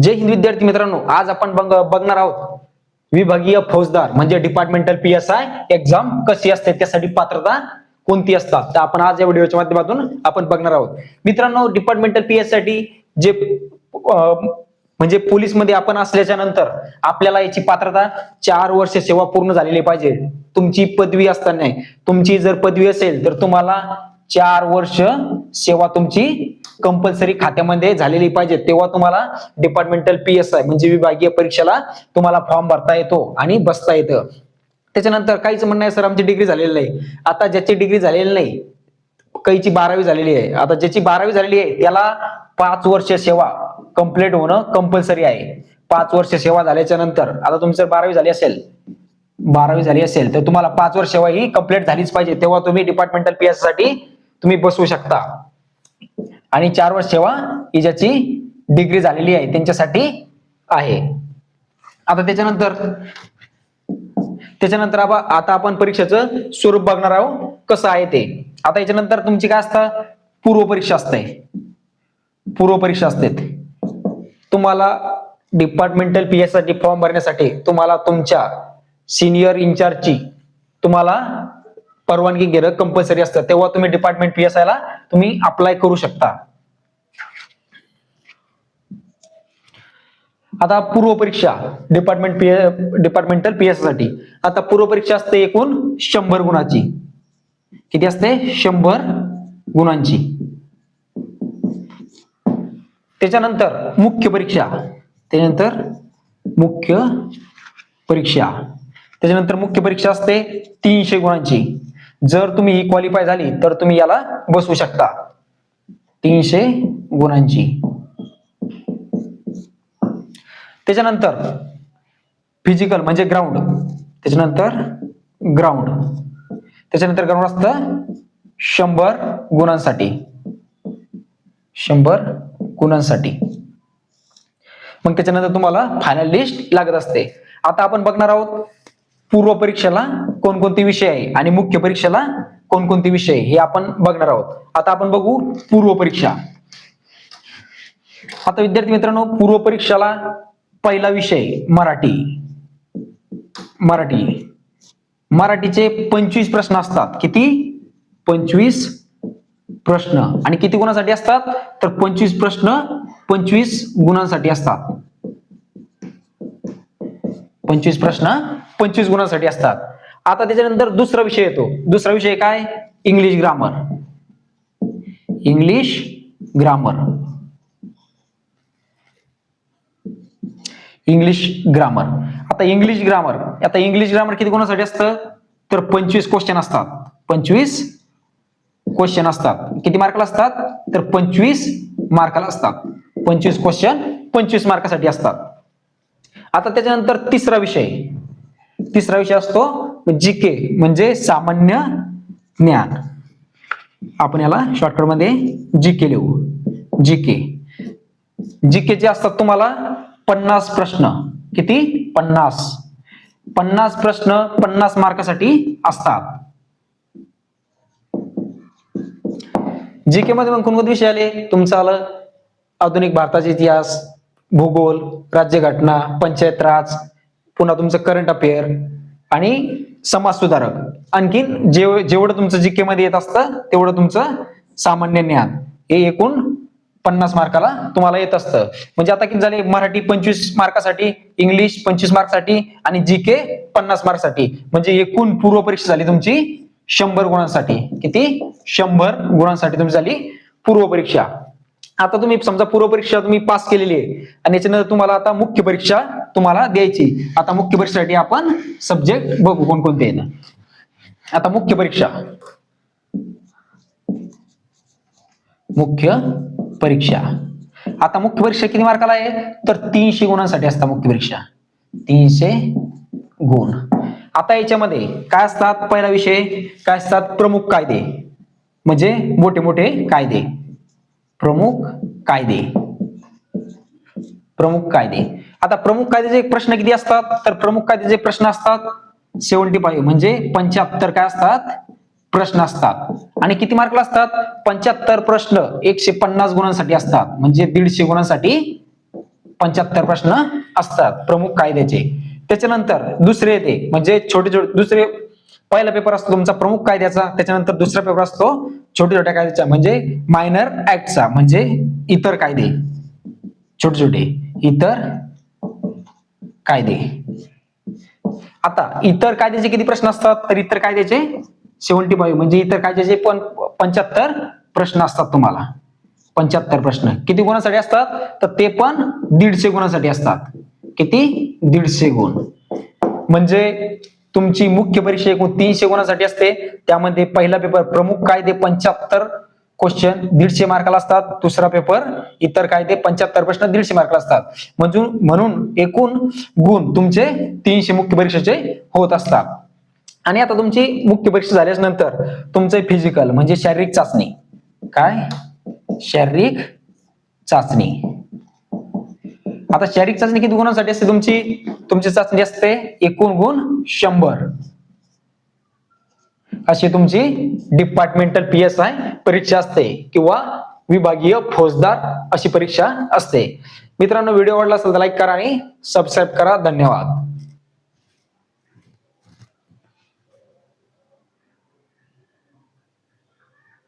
जय हिंद विद्यार्थी मित्रांनो, आज आपण बघणार आहोत विभागीय फौजदार म्हणजे डिपार्टमेंटल PSI एक्झाम कशी असते, त्यासाठी पात्रता कोणती असतात, तर आपण आज या व्हिडिओच्या माध्यमातून आपण बघणार आहोत. मित्रांनो, डिपार्टमेंटल PSI साठी जे म्हणजे पोलीस मध्ये आपण असल्याच्या नंतर आपल्याला याची पात्रता 4 वर्ष सेवा पूर्ण झालेली पाहिजे. तुमची पदवी असताना, तुमची जर पदवी असेल तर तुम्हाला 4 वर्ष सेवा तुमची कंपल्सरी खात्यामध्ये झालेली पाहिजे, तेव्हा तुम्हाला डिपार्टमेंटल PSI म्हणजे विभागीय परीक्षेला तुम्हाला फॉर्म भरता येतो आणि बसता येतं. त्याच्यानंतर काहीच म्हणणं आहे, सर आमची डिग्री झालेली नाही. आता ज्याची डिग्री झालेली नाही, काहीची 12वी झालेली आहे, आता ज्याची 12वी झालेली आहे त्याला 5 वर्ष सेवा कंप्लीट होणं कंपल्सरी आहे. 5 वर्ष सेवा झाल्याच्या नंतर, आता तुमची 12वी झाली असेल तर तुम्हाला 5 वर्ष सेवा ही कंप्लीट झालीच पाहिजे, तेव्हा तुम्ही डिपार्टमेंटल PSI साठी तुम्ही बसवू शकता. आणि 4 वर्ष सेवा ही ज्याची डिग्री झालेली आहे त्यांच्यासाठी आहे. आता त्याच्यानंतर आता आपण परीक्षेचं स्वरूप बघणार आहोत कसं आहे ते. आता याच्यानंतर तुमची काय असतं, पूर्व परीक्षा असते. तुम्हाला डिपार्टमेंटल PSI साठी फॉर्म भरण्यासाठी तुम्हाला तुमच्या सिनियर इंचार्जची तुम्हाला परवानगी घेणं कंपल्सरी असतं, तेव्हा तुम्ही डिपार्टमेंट PSI ला तुम्ही अप्लाय करू शकता. आता पूर्व परीक्षा डिपार्टमेंटल PSI साठी आता पूर्व परीक्षा असते एकूण 100 गुणाची. किती असते? 100 गुणांची. त्याच्यानंतर मुख्य परीक्षा असते 300 गुणांची. जर तुम्ही ही क्वालिफाय झाली तर तुम्ही याला बसवू शकता. 300 गुणांची. त्याच्यानंतर फिजिकल म्हणजे ग्राउंड. त्याच्यानंतर ग्राउंड असतं 100 गुणांसाठी. 100 गुणांसाठी. मग त्याच्यानंतर तुम्हाला फायनल लिस्ट लागत असते. आता आपण बघणार आहोत पूर्व परीक्षेला कोणकोणते विषय आहे आणि मुख्य परीक्षेला कोणकोणते विषय हे आपण बघणार आहोत. आता आपण बघू पूर्व परीक्षा. आता विद्यार्थी मित्रांनो, पूर्व परीक्षेला पहिला विषय मराठीचे 25 प्रश्न असतात. किती? 25 प्रश्न. आणि किती गुणांसाठी असतात? तर 25 प्रश्न 25 गुणांसाठी असतात. 25 प्रश्न 25 गुणांसाठी असतात. आता त्याच्यानंतर दुसरा विषय येतो. दुसरा विषय काय? English grammar. आता इंग्लिश ग्रामर किती गुणांसाठी असतं? तर 25 क्वेश्चन असतात. 25 क्वेश्चन असतात. किती मार्काला असतात? तर 25 मार्काला असतात. 25 क्वेश्चन 25 मार्कासाठी असतात. आता त्याच्यानंतर तिसरा विषय असतो GK म्हणजे सामान्य ज्ञान. आपण याला शॉर्टकट मध्ये GK लिहू. GK चे असतात तुम्हाला 50 प्रश्न. किती? 50 प्रश्न 50 मार्कासाठी असतात. GK मध्ये मग कोणकोणते विषय आले? तुमचं आलं आधुनिक भारताचा इतिहास, भूगोल, राज्यघटना, पंचायत राज, पुन्हा तुमचं करंट अफेअर आणि समाज सुधारक. आणखीन जेवढं तुमचं GK मध्ये येत असतं तेवढं तुमचं सामान्य ज्ञान हे एकूण 50 मार्काला तुम्हाला येत असतं. म्हणजे आता किती झाले? मराठी 25 मार्कासाठी, इंग्लिश 25 मार्कासाठी आणि GK 50 मार्कासाठी. म्हणजे एकूण पूर्व परीक्षा झाली तुमची 100 गुणांसाठी. किती? 100 गुणांसाठी तुमची झाली पूर्व परीक्षा. आता तुम्ही समजा पूर्व परीक्षा तुम्ही पास केलेली आहे आणि याच्यानंतर तुम्हाला आता मुख्य परीक्षा तुम्हाला द्यायची. आता मुख्य परीक्षेसाठी आपण सब्जेक्ट बघू कोणकोणते आहेत. आता मुख्य परीक्षा किती मार्काला आहे? तर 300 गुणांसाठी असतात मुख्य परीक्षा. 300 गुण. आता याच्यामध्ये काय असतात? पहिला विषय काय असतात? प्रमुख कायदे म्हणजे मोठे कायदे. प्रमुख कायदे. आता प्रमुख कायद्याचे प्रश्न किती असतात? तर प्रमुख कायद्याचे प्रश्न असतात 75 म्हणजे 75 काय असतात? प्रश्न असतात. आणि किती मार्कला असतात? 75 प्रश्न 150 गुणांसाठी असतात. म्हणजे 150 गुणांसाठी 75 प्रश्न असतात प्रमुख कायद्याचे. त्याच्यानंतर दुसरे येते म्हणजे छोटे छोटे दुसरे, पहिला पेपर असतो तुमचा प्रमुख कायद्याचा, त्याच्यानंतर दुसरा पेपर असतो छोट्या छोट्या कायद्याचा म्हणजे मायनर ऍक्टचा, म्हणजे इतर कायदे, छोटे छोटे इतर कायदे. आता इतर कायद्याचे किती प्रश्न असतात, तर इतर कायद्याचे 75 म्हणजे इतर कायद्याचे पण 75 प्रश्न असतात तुम्हाला. 75 प्रश्न किती गुणांसाठी असतात, तर ते पण 150 गुणांसाठी असतात. किती? 150 गुण. म्हणजे तुमची मुख्य परीक्षा एकूण 300 गुणांसाठी असते. त्यामध्ये पहिला पेपर प्रमुख कायदे 75 क्वेश्चन 150 मार्काला असतात. दुसरा पेपर इतर कायदे 75 प्रश्न 150 मार्काला असतात. म्हणून एकूण गुण तुमचे 300 मुख्य परीक्षेचे होत असतात. आणि आता तुमची मुख्य परीक्षा झाल्याच्या नंतर तुमचे फिजिकल म्हणजे शारीरिक चाचणी. काय? शारीरिक चाचणी. आता शारीरिक चाचणी किती गुणांसाठी असते तुमची चाचणी असते एकूण गुण 100. अशी तुमची डिपार्टमेंटल PSI परीक्षा असते किंवा विभागीय फौजदार अशी परीक्षा असते. मित्रांनो, व्हिडिओ आवडला असेल तर लाईक करा आणि सबस्क्राईब करा. धन्यवाद.